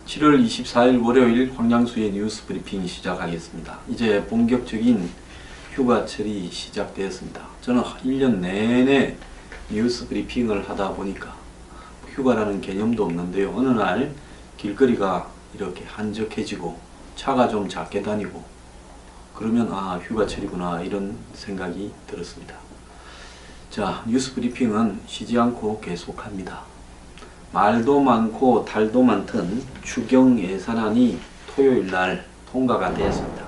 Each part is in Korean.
7월 24일 월요일 황양수의 뉴스 브리핑 시작하겠습니다. 이제 본격적인 휴가철이 시작되었습니다. 저는 1년 내내 뉴스 브리핑을 하다 보니까 휴가라는 개념도 없는데요. 어느 날 길거리가 이렇게 한적해지고 차가 좀 작게 다니고 그러면 휴가철이구나 이런 생각이 들었습니다. 자, 뉴스 브리핑은 쉬지 않고 계속합니다. 말도 많고 달도 많던 추경 예산안이 토요일날 통과가 되었습니다.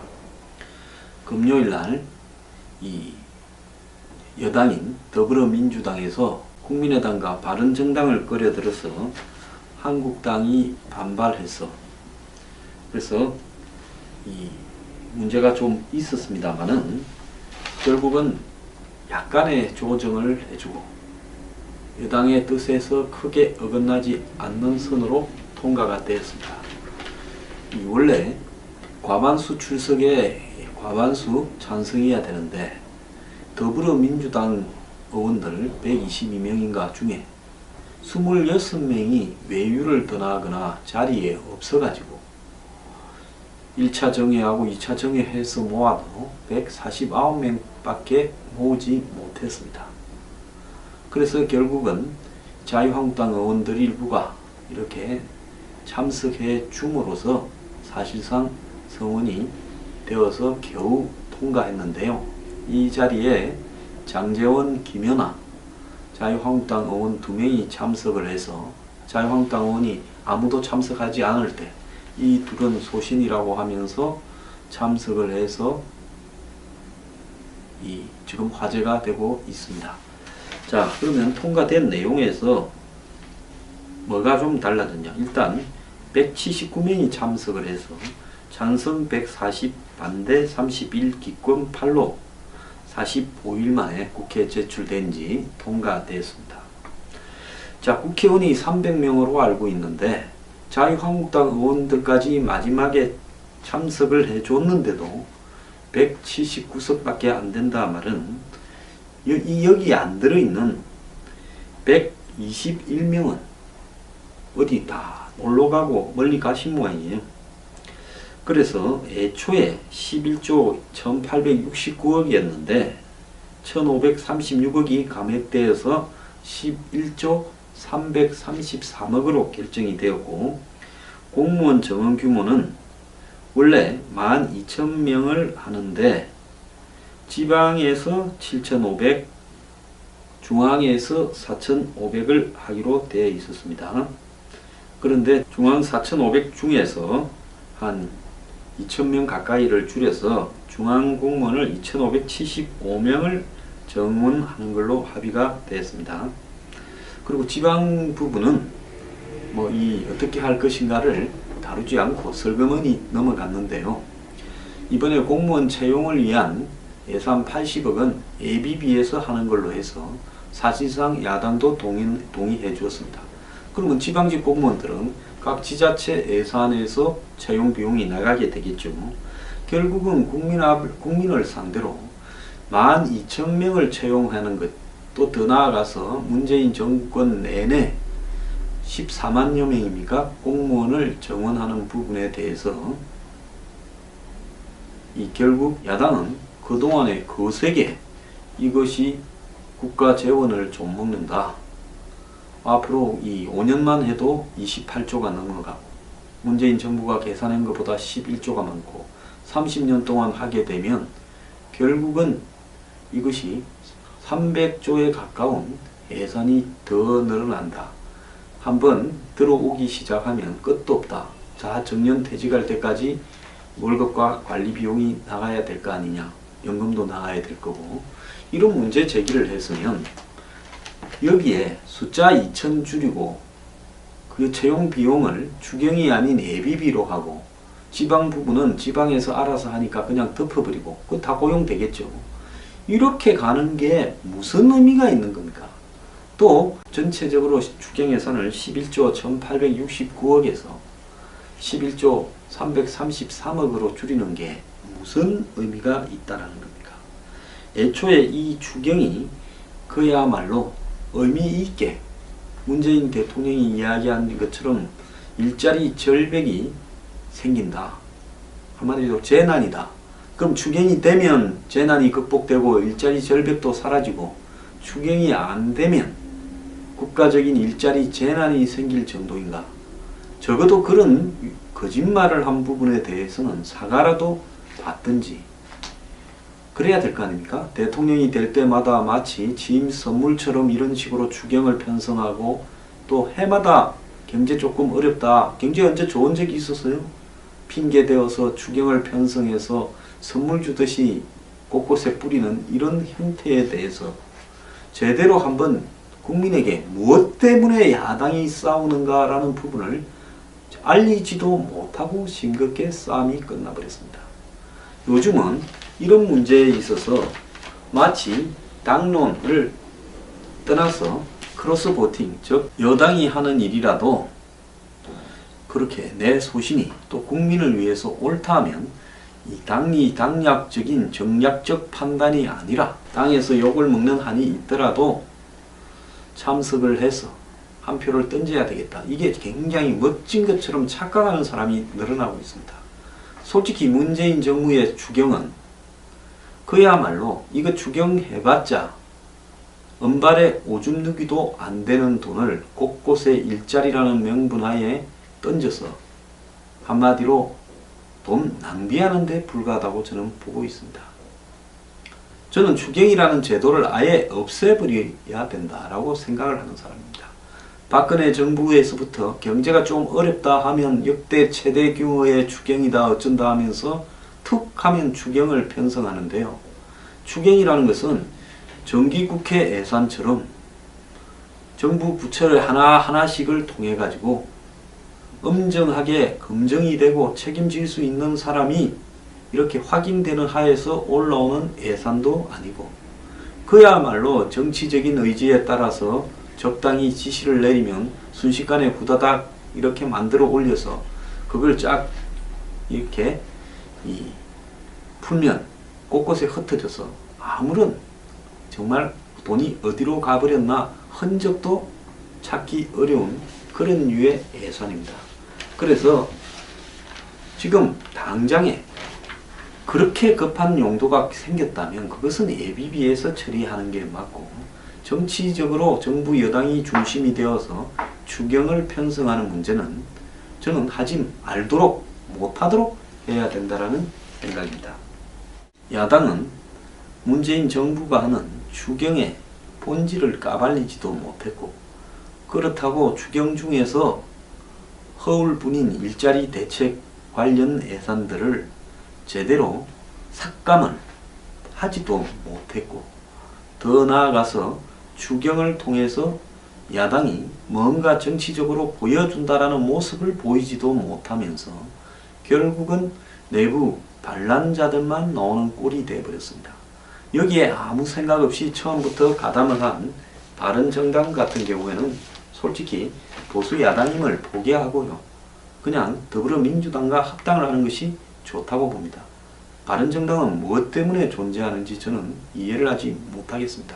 금요일날 이 여당인 더불어민주당에서 국민의당과 바른정당을 끌어들여서 한국당이 반발해서 그래서 이 문제가 좀 있었습니다만은 결국은 약간의 조정을 해주고 여당의 뜻에서 크게 어긋나지 않는 선으로 통과가 되었습니다. 원래 과반수 출석에 과반수 찬성해야 되는데 더불어민주당 의원들 122명인가 중에 26명이 외유를 떠나거나 자리에 없어가지고 1차 정회하고 2차 정회해서 모아도 149명밖에 모으지 못했습니다. 그래서 결국은 자유한국당 의원들 일부가 이렇게 참석해 줌으로써 사실상 성원이 되어서 겨우 통과했는데요. 이 자리에 장제원, 김연아 자유한국당 의원 2명이 참석을 해서 자유한국당 의원이 아무도 참석하지 않을 때 이 둘은 소신이라고 하면서 참석을 해서 지금 화제가 되고 있습니다. 자, 그러면 통과된 내용에서 뭐가 좀 달라졌냐. 일단 179명이 참석을 해서 찬성 140, 반대 31, 기권 8로 45일 만에 국회에 제출된 지 통과되었습니다. 자, 국회의원이 300명으로 알고 있는데 자유한국당 의원들까지 마지막에 참석을 해줬는데도 179석밖에 안 된다 말은 여기 안 들어있는 121명은 어디 다 놀러가고 멀리 가신 모양이에요. 그래서 애초에 11조 1869억이었는데 1536억이 감액되어서 11조 333억으로 결정이 되었고 공무원 정원 규모는 원래 12,000명을 하는데 지방에서 7,500, 중앙에서 4,500을 하기로 되어 있었습니다. 그런데 중앙 4,500 중에서 한 2,000명 가까이를 줄여서 중앙 공무원을 2,575명을 정원하는 걸로 합의가 되었습니다. 그리고 지방 부분은 어떻게 할 것인가를 다루지 않고 설거머니 넘어갔는데요. 이번에 공무원 채용을 위한 예산 80억은 예비비에서 하는 걸로 해서 사실상 야당도 동의해 주었습니다. 그러면 지방직 공무원들은 각 지자체 예산에서 채용 비용이 나가게 되겠죠. 결국은 국민을 상대로 12,000명을 채용하는 것, 또 더 나아가서 문재인 정권 내내 14만여 명입니까? 공무원을 정원하는 부분에 대해서 결국 야당은 그동안에 거세게 이것이 국가 재원을 좀 먹는다. 앞으로 5년만 해도 28조가 넘어가고 문재인 정부가 계산한 것보다 11조가 많고 30년 동안 하게 되면 결국은 이것이 300조에 가까운 예산이 더 늘어난다. 한번 들어오기 시작하면 끝도 없다. 자, 정년 퇴직할 때까지 월급과 관리 비용이 나가야 될 거 아니냐. 연금도 나가야 될 거고. 이런 문제 제기를 했으면 여기에 숫자 2,000 줄이고 그 채용 비용을 추경이 아닌 예비비로 하고 지방 부분은 지방에서 알아서 하니까 그냥 덮어버리고 그거 다 고용되겠죠. 이렇게 가는 게 무슨 의미가 있는 겁니까? 또 전체적으로 추경 예산을 11조 1869억에서 11조 333억으로 줄이는 게 무슨 의미가 있다는 겁니까? 애초에 이 추경이 그야말로 의미 있게 문재인 대통령이 이야기한 것처럼 일자리 절벽이 생긴다. 한마디로 재난이다. 그럼 추경이 되면 재난이 극복되고 일자리 절벽도 사라지고, 추경이 안 되면 국가적인 일자리 재난이 생길 정도인가? 적어도 그런 거짓말을 한 부분에 대해서는 사과라도 받든지 그래야 될 거 아닙니까? 대통령이 될 때마다 마치 취임 선물처럼 이런 식으로 추경을 편성하고, 또 해마다 경제 조금 어렵다, 경제 언제 좋은 적이 있었어요? 핑계대어서 추경을 편성해서 선물 주듯이 곳곳에 뿌리는 이런 형태에 대해서 제대로 한번 국민에게 무엇 때문에 야당이 싸우는가라는 부분을 알리지도 못하고 싱겁게 싸움이 끝나버렸습니다. 요즘은 이런 문제에 있어서 마치 당론을 떠나서 크로스 보팅, 즉 여당이 하는 일이라도 그렇게 내 소신이 또 국민을 위해서 옳다 하면 이 당이 당략적인 정략적 판단이 아니라 당에서 욕을 먹는 한이 있더라도 참석을 해서 한 표를 던져야 되겠다. 이게 굉장히 멋진 것처럼 착각하는 사람이 늘어나고 있습니다. 솔직히 문재인 정부의 추경은 그야말로 이거 추경해봤자 은발에 오줌 누기도 안 되는 돈을 곳곳에 일자리라는 명분하에 던져서 한마디로 돈 낭비하는 데 불과하다고 저는 보고 있습니다. 저는 추경이라는 제도를 아예 없애버려야 된다라고 생각을 하는 사람입니다. 박근혜 정부에서부터 경제가 좀 어렵다 하면 역대 최대 규모의 추경이다 어쩐다 하면서 툭 하면 추경을 편성하는데요. 추경이라는 것은 정기국회 예산처럼 정부 부처를 하나하나씩을 통해 가지고 엄정하게 검증이 되고 책임질 수 있는 사람이 이렇게 확인되는 하에서 올라오는 예산도 아니고, 그야말로 정치적인 의지에 따라서 적당히 지시를 내리면 순식간에 후다닥 이렇게 만들어 올려서 그걸 쫙 이렇게 풀면 곳곳에 흩어져서 아무런 정말 돈이 어디로 가버렸나 흔적도 찾기 어려운 그런 류의 예산입니다. 그래서 지금 당장에 그렇게 급한 용도가 생겼다면 그것은 예비비에서 처리하는 게 맞고, 정치적으로 정부 여당이 중심이 되어서 추경을 편성하는 문제는 저는 하지 말도록 못하도록 해야 된다라는 생각입니다. 야당은 문재인 정부가 하는 추경의 본질을 까발리지도 못했고, 그렇다고 추경 중에서 허울뿐인 일자리 대책 관련 예산들을 제대로 삭감을 하지도 못했고, 더 나아가서 추경을 통해서 야당이 뭔가 정치적으로 보여준다라는 모습을 보이지도 못하면서 결국은 내부 반란자들만 나오는 꼴이 되어버렸습니다. 여기에 아무 생각 없이 처음부터 가담을 한 바른정당 같은 경우에는 솔직히 보수 야당임을 포기하고요, 그냥 더불어민주당과 합당을 하는 것이 좋다고 봅니다. 바른정당은 무엇 때문에 존재하는지 저는 이해를 하지 못하겠습니다.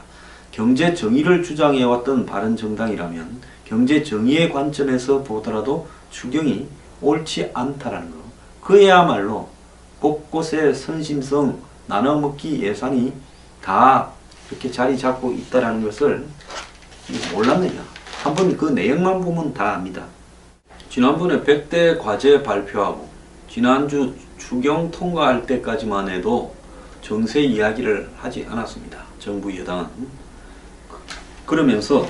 경제 정의를 주장해왔던 바른정당이라면 경제 정의의 관점에서 보더라도 추경이 옳지 않다라는 거, 그야말로 곳곳에 선심성 나눠먹기 예산이 다 이렇게 자리 잡고 있다는 것을 몰랐느냐. 한번 그 내용만 보면 다 압니다. 지난번에 100대 과제 발표하고 지난주 추경 통과할 때까지만 해도 정세 이야기를 하지 않았습니다. 정부 여당은. 그러면서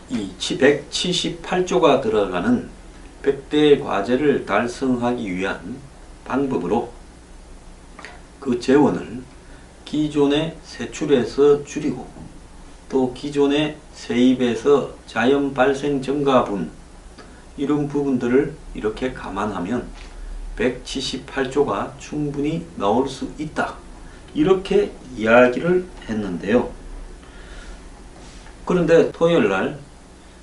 이 178조가 들어가는 100대 과제를 달성하기 위한 방법으로 그 재원을 기존의 세출에서 줄이고 또 기존의 세입에서 자연 발생 증가분 이런 부분들을 이렇게 감안하면 178조가 충분히 나올 수 있다, 이렇게 이야기를 했는데요. 그런데 토요일날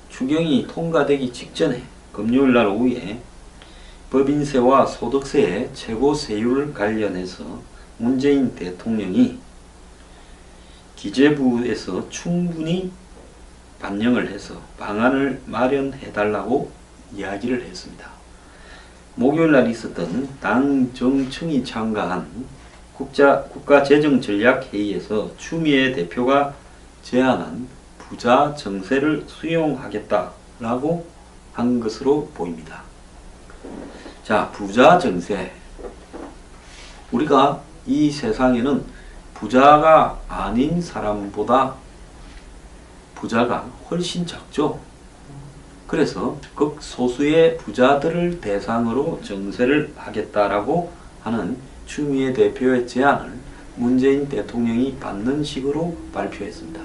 추경이 통과되기 직전에 금요일날 오후에 법인세와 소득세의 최고 세율 관련해서 문재인 대통령이 기재부에서 충분히 반영을 해서 방안을 마련해달라고 이야기를 했습니다. 목요일날 있었던 당 정청이 참가한 국가재정전략회의에서 추미애 대표가 제안한 부자 정세를 수용하겠다라고 한 것으로 보입니다. 자, 부자 정세. 우리가 이 세상에는 부자가 아닌 사람보다 부자가 훨씬 작죠. 그래서 극소수의 부자들을 대상으로 정세를 하겠다라고 하는 추미애 대표의 제안을 문재인 대통령이 받는 식으로 발표했습니다.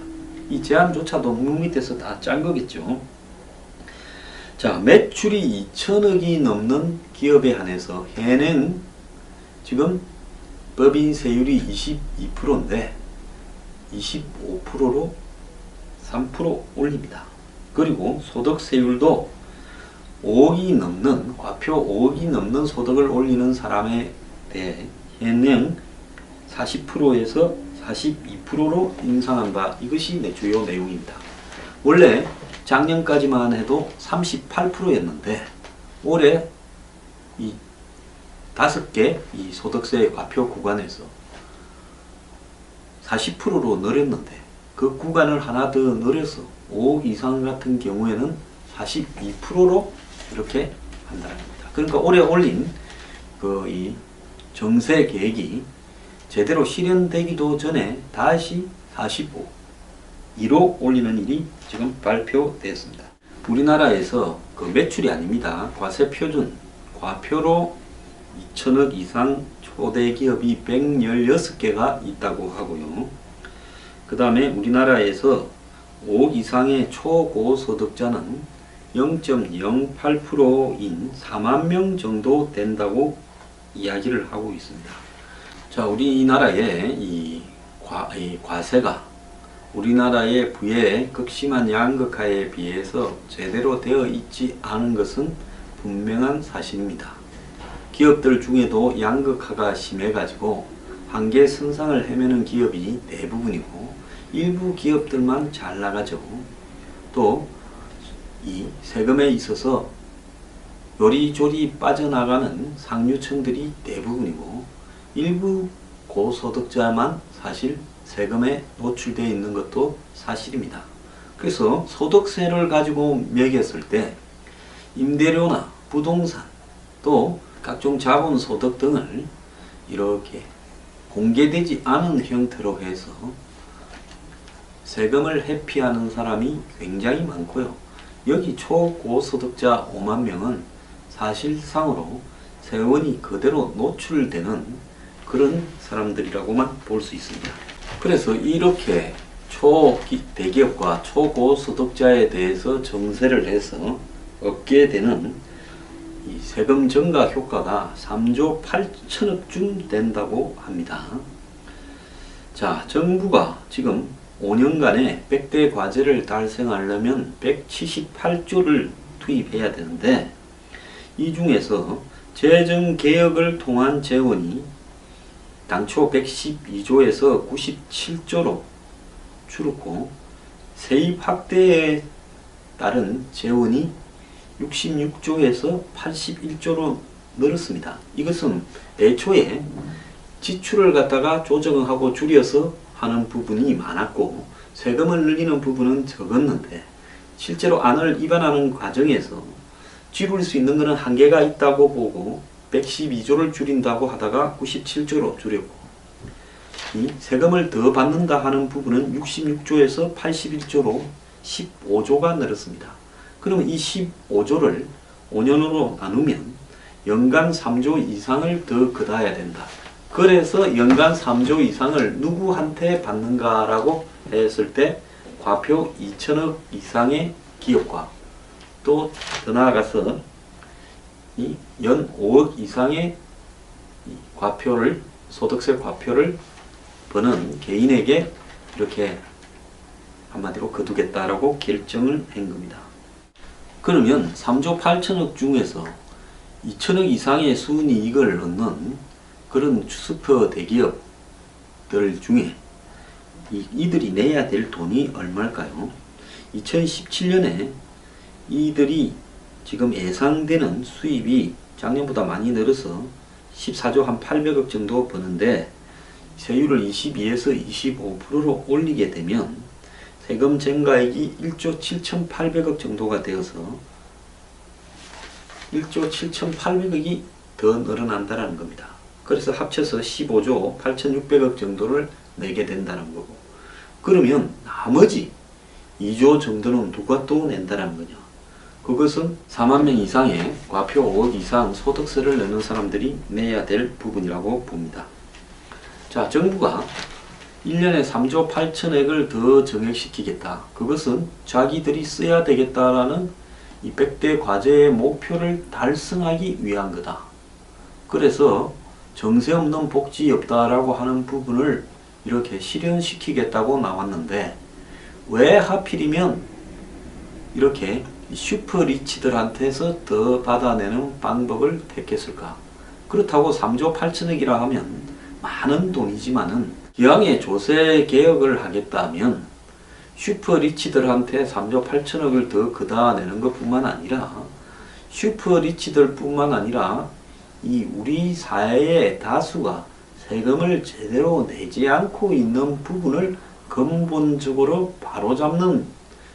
이 제안조차도 문 밑에서 다 짠 거겠죠. 자, 매출이 2천억이 넘는 기업에 한해서 현행 지금 법인 세율이 22%인데 25%로 3% 올립니다. 그리고 소득세율도 5억이 넘는, 과표 5억이 넘는 소득을 올리는 사람에 대해 현행 40%에서 42%로 인상한다. 이것이 주요 내용입니다. 원래 작년까지만 해도 38%였는데 올해 이 5개 이 소득세 과표 구간에서 40%로 늘었는데 그 구간을 하나 더 늘려서 5억 이상 같은 경우에는 42%로 이렇게 한다는 겁니다. 그러니까 올해 올린 이 정세 계획이 제대로 실현되기도 전에 다시 45%로 올리는 일이 지금 발표됐습니다. 우리나라에서 그 매출이 아닙니다. 과세 표준, 과표로 2천억 이상 초대 기업이 116개가 있다고 하고요. 그 다음에 우리나라에서 5억 이상의 초고소득자는 0.08%인 4만 명 정도 된다고 이야기를 하고 있습니다. 자, 우리나라의 이 과세가 우리나라의 부의 극심한 양극화에 비해서 제대로 되어 있지 않은 것은 분명한 사실입니다. 기업들 중에도 양극화가 심해가지고 한계선상을 헤매는 기업이 대부분이고 일부 기업들만 잘 나가죠. 또 이 세금에 있어서 요리조리 빠져나가는 상류층들이 대부분이고 일부 고소득자만 사실 세금에 노출되어 있는 것도 사실입니다. 그래서 소득세를 가지고 매겼을 때 임대료나 부동산 또 각종 자본소득 등을 이렇게 공개되지 않은 형태로 해서 세금을 회피하는 사람이 굉장히 많고요. 여기 초고소득자 5만 명은 사실상으로 세원이 그대로 노출되는 그런 사람들이라고만 볼 수 있습니다. 그래서 이렇게 대기업과 초고소득자에 대해서 정세를 해서 얻게 되는 이 세금 증가 효과가 3조 8천억쯤 된다고 합니다. 자, 정부가 지금 5년간에 100대 과제를 달성하려면 178조를 투입해야 되는데 이 중에서 재정개혁을 통한 재원이 당초 112조에서 97조로 줄었고 세입 확대에 따른 재원이 66조에서 81조로 늘었습니다. 이것은 애초에 지출을 갖다가 조정하고 줄여서 하는 부분이 많았고 세금을 늘리는 부분은 적었는데 실제로 안을 입안하는 과정에서 줄일 수 있는 것은 한계가 있다고 보고 112조를 줄인다고 하다가 97조로 줄였고 이 세금을 더 받는다 하는 부분은 66조에서 81조로 15조가 늘었습니다. 그러면 이 15조를 5년으로 나누면 연간 3조 이상을 더 걷어야 된다. 그래서 연간 3조 이상을 누구한테 받는가라고 했을 때 과표 2천억 이상의 기업과 또 더 나아가서 이 연 5억 이상의 과표를 소득세 과표를 버는 개인에게 이렇게 한마디로 거두겠다라고 결정을 한 겁니다. 그러면 3조 8천억 중에서 2천억 이상의 순이익을 얻는 그런 슈퍼 대기업들 중에 이들이 내야 될 돈이 얼마일까요? 2017년에 이들이 지금 예상되는 수입이 작년보다 많이 늘어서 14조 한 800억 정도 버는데 세율을 22에서 25%로 올리게 되면 세금 전가액이 1조 7,800억 정도가 되어서 1조 7,800억이 더 늘어난다는 겁니다. 그래서 합쳐서 15조 8,600억 정도를 내게 된다는 거고, 그러면 나머지 2조 정도는 누가 또 낸다는 거냐? 그것은 4만 명 이상의 과표 5억 이상 소득세를 내는 사람들이 내야 될 부분이라고 봅니다. 자, 정부가 1년에 3조 8천억을 더 증액시키겠다. 그것은 자기들이 써야 되겠다라는 이 100대 과제의 목표를 달성하기 위한 거다. 그래서 정세 없는 복지 없다라고 하는 부분을 이렇게 실현시키겠다고 나왔는데, 왜 하필이면 이렇게 슈퍼리치들한테서 더 받아내는 방법을 택했을까? 그렇다고 3조 8천억이라 하면 많은 돈이지만은 기왕에 조세 개혁을 하겠다면 슈퍼리치들한테 3조 8천억을 더 그다 내는 것뿐만 아니라 슈퍼리치들 뿐만 아니라 이 우리 사회의 다수가 세금을 제대로 내지 않고 있는 부분을 근본적으로 바로잡는,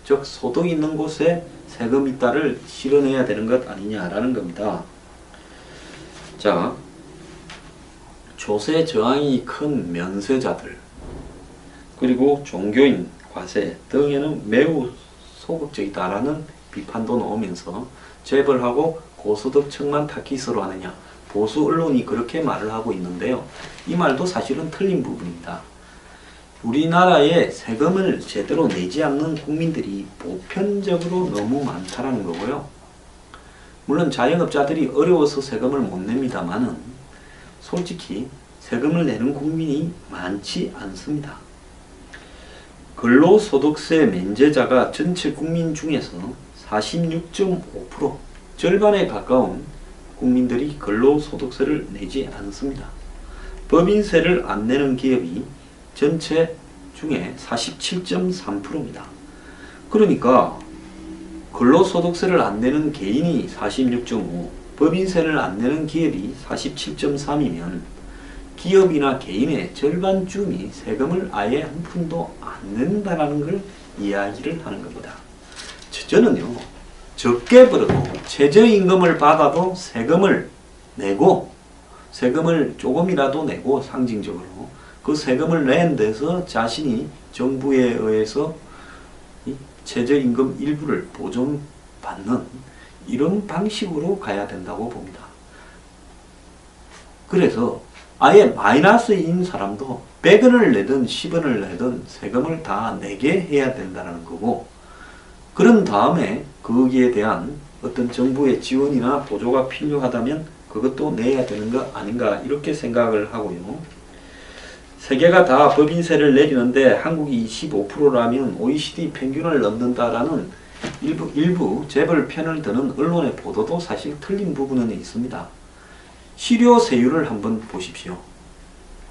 즉 소득 있는 곳에 세금 있다를 실현해야 되는 것 아니냐라는 겁니다. 자, 조세 저항이 큰 면세자들 그리고 종교인 과세 등에는 매우 소극적이다라는 비판도 나오면서 재벌하고 고소득층만 타깃으로 하느냐, 보수 언론이 그렇게 말을 하고 있는데요. 이 말도 사실은 틀린 부분입니다. 우리나라에 세금을 제대로 내지 않는 국민들이 보편적으로 너무 많다라는 거고요. 물론 자영업자들이 어려워서 세금을 못 냅니다만은 솔직히 세금을 내는 국민이 많지 않습니다. 근로소득세 면제자가 전체 국민 중에서 46.5%, 절반에 가까운 국민들이 근로소득세를 내지 않습니다. 법인세를 안 내는 기업이 전체 중에 47.3%입니다. 그러니까 근로소득세를 안 내는 개인이 46.5, 법인세를 안 내는 기업이 47.3이면 기업이나 개인의 절반쯤이 세금을 아예 한 푼도 안 낸다는 걸 이야기를 하는 겁니다. 저는요, 적게 벌어도 최저임금을 받아도 세금을 내고, 세금을 조금이라도 내고 상징적으로 그 세금을 낸 데서 자신이 정부에 의해서 이 최저임금 일부를 보존받는 이런 방식으로 가야 된다고 봅니다. 그래서 아예 마이너스인 사람도 100원을 내든 10원을 내든 세금을 다 내게 해야 된다는 거고, 그런 다음에 거기에 대한 어떤 정부의 지원이나 보조가 필요하다면 그것도 내야 되는 거 아닌가, 이렇게 생각을 하고요. 세계가 다 법인세를 내리는데 한국이 25%라면 OECD 평균을 넘는다라는 일부 재벌 편을 드는 언론의 보도도 사실 틀린 부분은 있습니다. 실효세율을 한번 보십시오.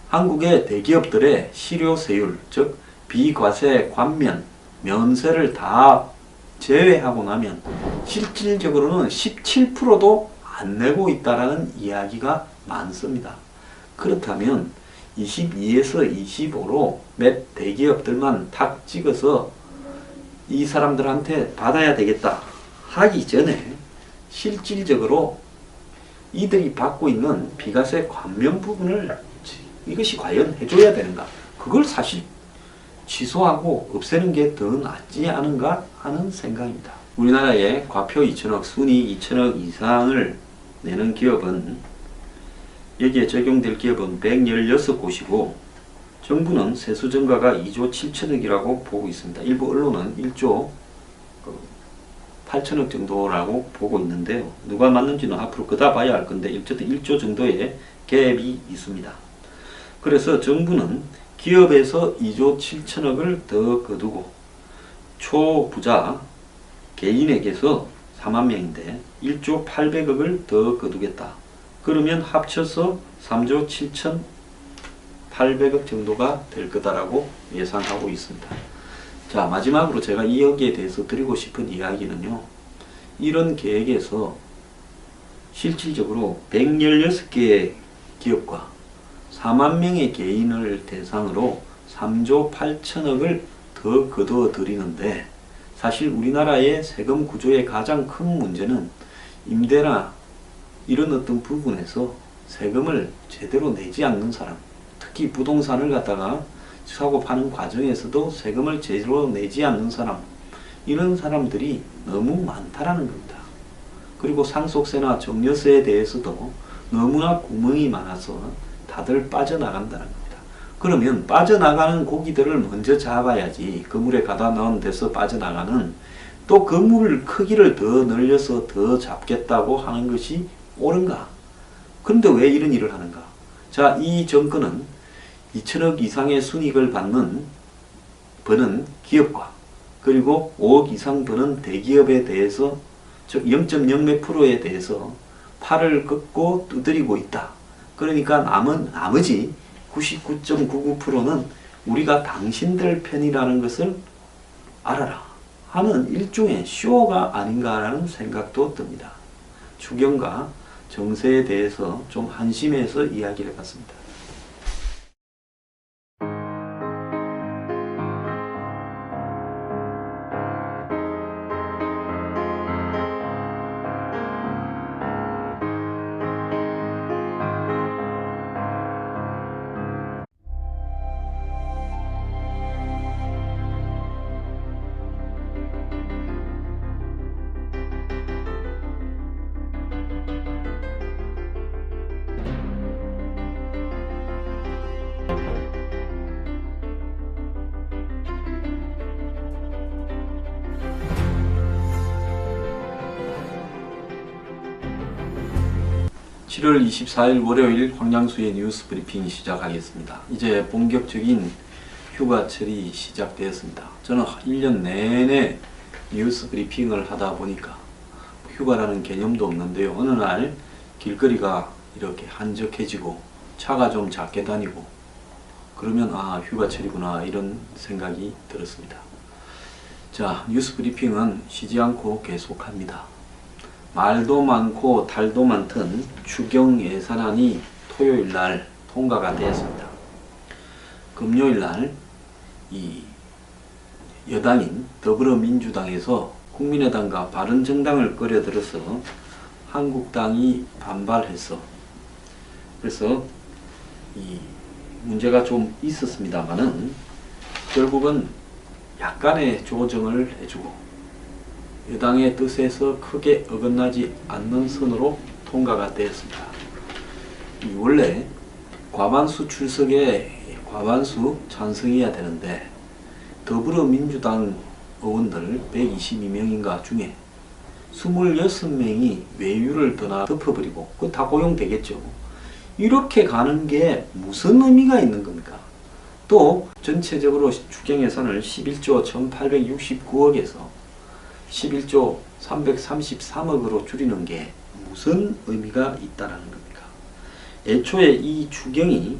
한국의 대기업들의 실효세율, 즉 비과세, 관면, 면세를 다 제외하고 나면 실질적으로는 17%도 안 내고 있다라는 이야기가 많습니다. 그렇다면 22에서 25로 몇 대기업들만 탁 찍어서 이 사람들한테 받아야 되겠다 하기 전에 실질적으로 이들이 받고 있는 비과세 관면 부분을 이것이 과연 해줘야 되는가, 그걸 사실 취소하고 없애는 게 더 낫지 않은가 하는 생각입니다. 우리나라에 과표 2천억, 순이 2천억 이상을 내는 기업은, 여기에 적용될 기업은 116곳이고 정부는 세수 증가가 2조 7천억이라고 보고 있습니다. 일부 언론은 1조 8천억 정도라고 보고 있는데요. 누가 맞는지는 앞으로 그다 봐야 할 건데 어쨌든 1조 정도의 갭이 있습니다. 그래서 정부는 기업에서 2조 7천억을 더 거두고 초부자 개인에게서 4만 명인데 1조 800억을 더 거두겠다. 그러면 합쳐서 3조 7,800억 정도가 될 거다라고 예상하고 있습니다. 자, 마지막으로 제가 이 여기에 대해서 드리고 싶은 이야기는요, 이런 계획에서 실질적으로 116개의 기업과 4만 명의 개인을 대상으로 3조 8천억을 더 거두어 들이는데, 사실 우리나라의 세금 구조의 가장 큰 문제는 임대나 이런 어떤 부분에서 세금을 제대로 내지 않는 사람, 특히 부동산을 갖다가 사고 파는 과정에서도 세금을 제대로 내지 않는 사람, 이런 사람들이 너무 많다라는 겁니다. 그리고 상속세나 증여세에 대해서도 너무나 구멍이 많아서 다들 빠져나간다는 겁니다. 그러면 빠져나가는 고기들을 먼저 잡아야지, 그물에 가다 넣은 데서 빠져나가는, 또 그물 크기를 더 늘려서 더 잡겠다고 하는 것이 옳은가? 그런데 왜 이런 일을 하는가? 자, 이 정권은 2천억 이상의 순이익을 버는 기업과 그리고 5억 이상 버는 대기업에 대해서, 즉 0.0 몇 프로에 대해서 팔을 긋고 두드리고 있다. 그러니까 나머지 99.99%는 우리가 당신들 편이라는 것을 알아라 하는 일종의 쇼가 아닌가라는 생각도 듭니다. 추경과 정세에 대해서 좀 한심해서 이야기를 해봤습니다. (7월 24일) 월요일 황양수의 뉴스 브리핑 시작하겠습니다. 이제 본격적인 휴가철이 시작되었습니다. 저는 1년 내내 뉴스 브리핑을 하다 보니까 휴가라는 개념도 없는데요. 어느 날 길거리가 이렇게 한적해지고 차가 좀 작게 다니고 그러면 아, 휴가철이구나, 이런 생각이 들었습니다. 자, 뉴스 브리핑은 쉬지 않고 계속합니다. 말도 많고 탈도 많던 추경 예산안이 토요일날 통과가 되었습니다. 금요일날 이 여당인 더불어민주당에서 국민의당과 바른정당을 끌어들여서 한국당이 반발해서, 그래서 이 문제가 좀 있었습니다만은 결국은 약간의 조정을 해주고 여당의 뜻에서 크게 어긋나지 않는 선으로 통과가 되었습니다. 원래 과반수 출석에 과반수 찬성해야 되는데 더불어민주당 의원들 122명인가 중에 26명이 외유를 덮어버리고 그거 다 고용되겠죠. 이렇게 가는 게 무슨 의미가 있는 겁니까? 또 전체적으로 추경 예산을 11조 1869억에서 11조 333억으로 줄이는 게 무슨 의미가 있다라는 겁니까? 애초에 이 추경이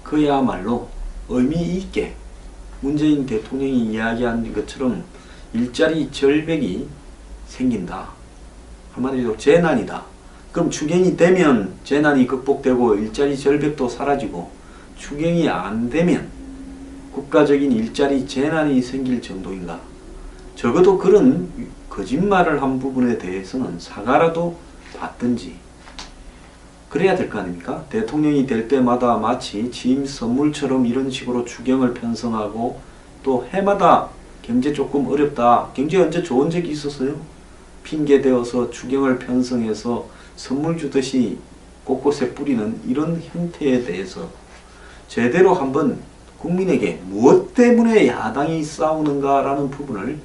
그야말로 의미 있게 문재인 대통령이 이야기한 것처럼 일자리 절벽이 생긴다. 한마디로 재난이다. 그럼 추경이 되면 재난이 극복되고 일자리 절벽도 사라지고, 추경이 안 되면 국가적인 일자리 재난이 생길 정도인가? 적어도 그런 거짓말을 한 부분에 대해서는 사과라도 받든지 그래야 될 거 아닙니까? 대통령이 될 때마다 마치 취임 선물처럼 이런 식으로 추경을 편성하고, 또 해마다 경제 조금 어렵다, 경제 언제 좋은 적이 있었어요? 핑계대어서 추경을 편성해서 선물 주듯이 곳곳에 뿌리는 이런 형태에 대해서 제대로 한번 국민에게 무엇 때문에 야당이 싸우는가라는 부분을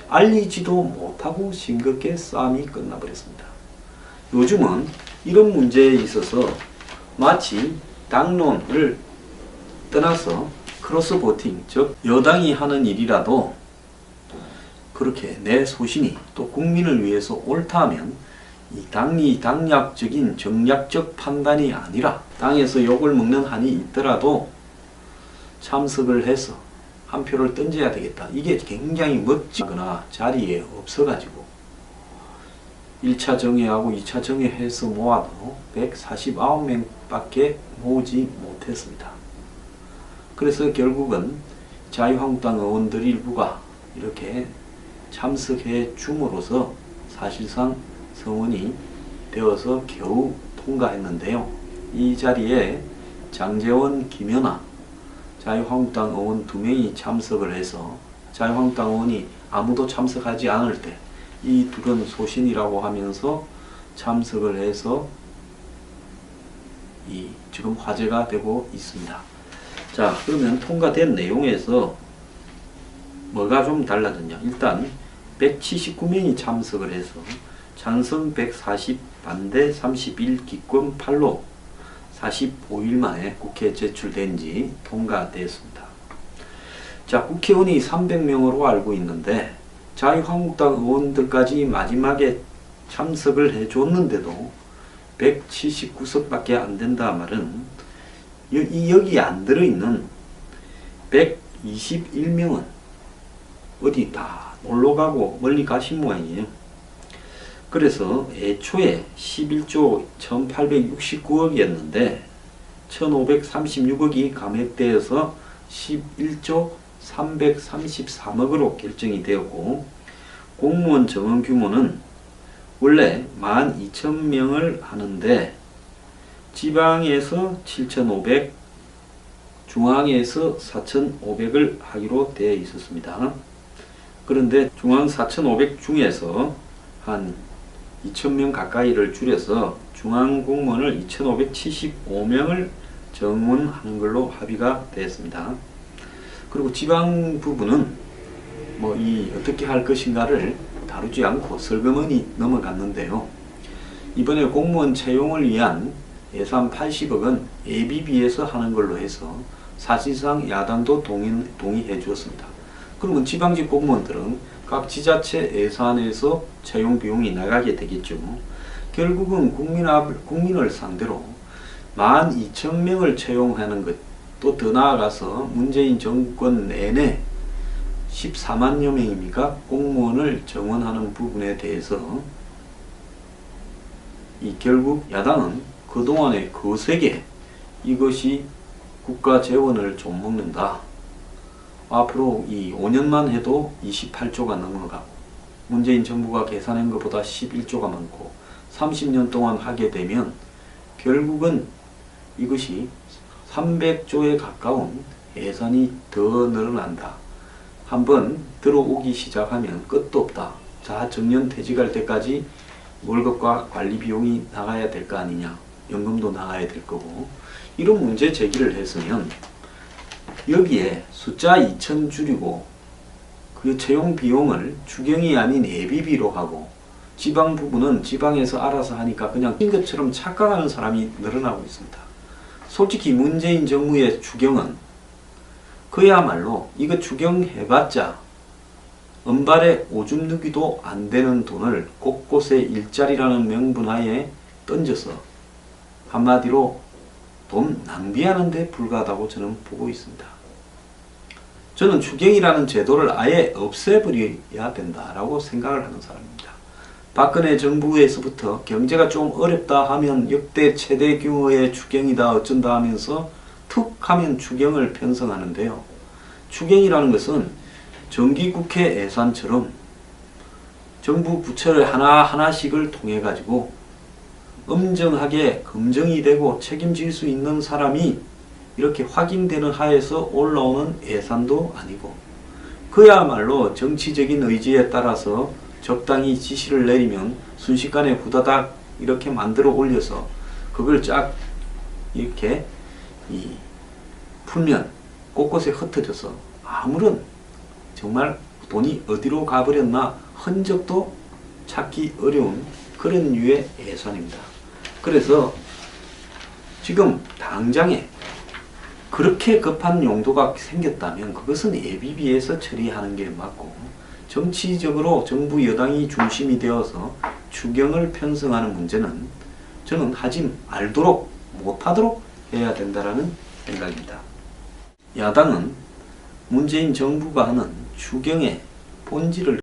알리지도 못하고 싱겁게 싸움이 끝나버렸습니다. 요즘은 이런 문제에 있어서 마치 당론을 떠나서 크로스 보팅, 즉 여당이 하는 일이라도 그렇게 내 소신이 또 국민을 위해서 옳다 하면 이 당리 당략적인 정략적 판단이 아니라 당에서 욕을 먹는 한이 있더라도 참석을 해서 한 표를 던져야 되겠다. 이게 굉장히 멋지거나 자리에 없어가지고 1차 정회하고 2차 정회 해서 모아도 149명밖에 모으지 못했습니다. 그래서 결국은 자유한국당 의원들 일부가 이렇게 참석해 줌으로써 사실상 성원이 되어서 겨우 통과했는데요. 이 자리에 장제원, 김연아 자유한국당 의원 2명이 참석을 해서 자유한국당 의원이 아무도 참석하지 않을 때 이 둘은 소신이라고 하면서 참석을 해서 지금 화제가 되고 있습니다. 자, 그러면 통과된 내용에서 뭐가 좀 달라졌냐? 일단 179명이 참석을 해서 찬성 140, 반대 31, 기권 8로 45일 만에 국회에 제출된 지 통과됐습니다. 자, 국회의원이 300명으로 알고 있는데 자유한국당 의원들까지 마지막에 참석을 해줬는데도 179석밖에 안 된다 말은 여기 안 들어있는 121명은 어디 다 놀러가고 멀리 가신 모양이에요. 그래서 애초에 11조 1869억이었는데 1536억이 감액되어서 11조 333억으로 결정이 되었고, 공무원 정원 규모는 원래 12,000명을 하는데 지방에서 7,500, 중앙에서 4,500을 하기로 되어 있었습니다. 그런데 중앙 4,500 중에서 한 2,000명 가까이를 줄여서 중앙 공무원을 2,575명을 정원하는 걸로 합의가 되었습니다. 그리고 지방 부분은 어떻게 할 것인가를 다루지 않고 설거머니 넘어갔는데요. 이번에 공무원 채용을 위한 예산 80억은 예비비에서 하는 걸로 해서 사실상 야당도 동의해 주었습니다. 그러면 지방직 공무원들은 각 지자체 예산에서 채용 비용이 나가게 되겠죠. 결국은 국민을 상대로 12,000명을 채용하는 것, 또 더 나아가서 문재인 정권 내내 14만여 명입니까? 공무원을 정원하는 부분에 대해서 결국 야당은 그동안의 거세게 이것이 국가 재원을 좀 먹는다. 앞으로 5년만 해도 28조가 넘어가고 문재인 정부가 계산한 것보다 11조가 많고 30년 동안 하게 되면 결국은 이것이 300조에 가까운 예산이 더 늘어난다. 한번 들어오기 시작하면 끝도 없다. 자, 정년 퇴직할 때까지 월급과 관리 비용이 나가야 될 거 아니냐. 연금도 나가야 될 거고. 이런 문제 제기를 했으면 여기에 숫자 2,000 줄이고 그 채용 비용을 추경이 아닌 예비비로 하고 지방 부분은 지방에서 알아서 하니까 그냥 인 것처럼 착각하는 사람이 늘어나고 있습니다. 솔직히 문재인 정부의 추경은 그야말로 이거 추경해봤자 은발에 오줌 누기도 안 되는 돈을 곳곳에 일자리라는 명분하에 던져서 한마디로 돈 낭비하는 데 불과하다고 저는 보고 있습니다. 저는 추경이라는 제도를 아예 없애버려야 된다라고 생각을 하는 사람입니다. 박근혜 정부에서부터 경제가 좀 어렵다 하면 역대 최대 규모의 추경이다 어쩐다 하면서 툭 하면 추경을 편성하는데요. 추경이라는 것은 정기국회 예산처럼 정부 부처를 하나하나씩을 통해 가지고 엄정하게 검증이 되고 책임질 수 있는 사람이 이렇게 확인되는 하에서 올라오는 예산도 아니고 그야말로 정치적인 의지에 따라서 적당히 지시를 내리면 순식간에 후다닥 이렇게 만들어 올려서 그걸 쫙 이렇게 풀면 곳곳에 흩어져서 아무런 정말 돈이 어디로 가버렸나 흔적도 찾기 어려운 그런 류의 예산입니다. 그래서 지금 당장에 그렇게 급한 용도가 생겼다면 그것은 예비비에서 처리하는 게 맞고 정치적으로 정부 여당이 중심이 되어서 추경을 편성하는 문제는 저는 하지 말도록 못하도록 해야 된다라는 생각입니다. 야당은 문재인 정부가 하는 추경의 본질을